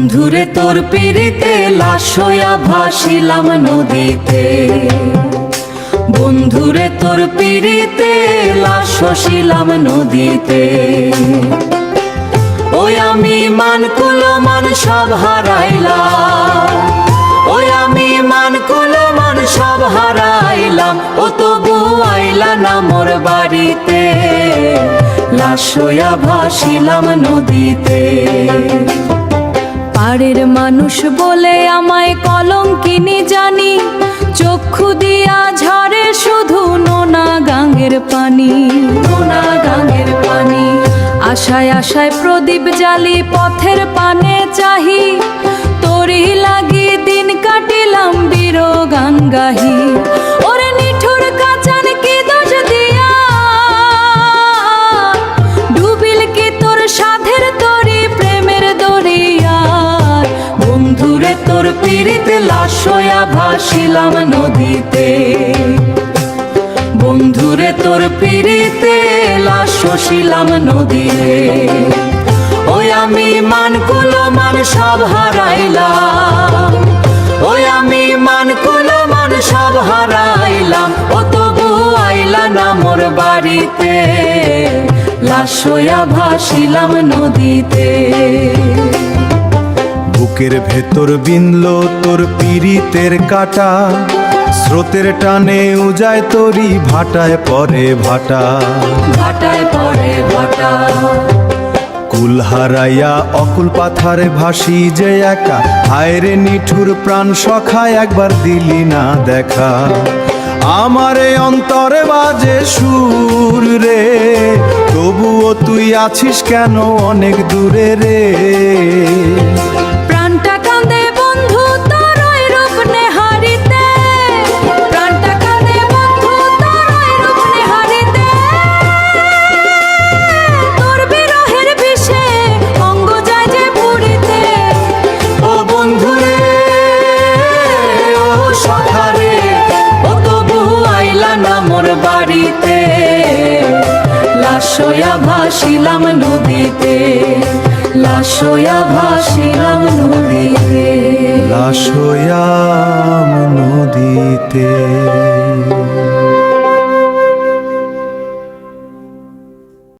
বন্ধুরে তোর পিড়িতে লাশ হইয়া ভাসিলাম নদীতে, বন্ধুরে তোর পিড়িতে লাশ হইলাম নদীতে। ওই আমি মান কুলমান সব হারাইলাম, ওই আমি মান কুলমান সব হারাইলাম। ও তবু আইলা না মোর বাড়িতে, লাশ হইয়া ভাসিলাম নদীতে। পাড়ের মানুষ বলে আমায় কলঙ্কিনী জানি, চক্ষু দিয়া ঝরে শুধু নোনা গাঙ্গের পানি, নোনা গাঙ্গের পানি। আশায় আশায় প্রদীপ জ্বালি পথের পানে চাহি, তোরই লাগি দিন কাটিলাম বীর গান গাহি। ওরে নিঠুর কাচান কি দোষ দিয়া ডুবিল কি তোর সাধের তরি প্রেমের দরিয়া। বন্ধুরে তোর পিড়িতে লাশ হইয়া ভাসিলাম নদীতে, বন্ধুরে তোর পিড়িতে লাশ হইলাম নদীতে। ওই আমি মান কুলমান সব হারাইলাম, ওই আমি মান কুলমান সব হারাইলাম। ও তবু আইলা না মোর বাড়িতে, লাশ হইয়া ভাসিলাম নদীতে। বুকের ভেতর বিনলো তোর পিরিতের কাটা, স্রোতের টানে উজায় তরি ভাটায় পরে ভাটা, ভাটায় পরে ভাটা। কুল হারাইয়া অকুল পাথারে ভাসি যে একা, হায়রে নিঠুর প্রাণ সখায় একবার দিলি না দেখা। আমারে অন্তরে বাজে সুর রে, তবুও তুই আছিস কেন অনেক দূরে রে। প্রাণটা কাঁদে বন্ধু তোর ওই রূপ নেহারিতে, প্রাণটা কাঁদে বন্ধু তোর ওই রূপ নেহারিতে। তোর বিরহের বিষে অঙ্গ যায় যে পুরিতে। ও বন্ধুরে ও সখা রে, ও তবু আইলা না মোর বাড়িতে, লাশ হইয়া ভাসিলাম নদীতে, লাশ হইয়া ভাসিলাম নদীতে, লাশ হইয়া নদীতে।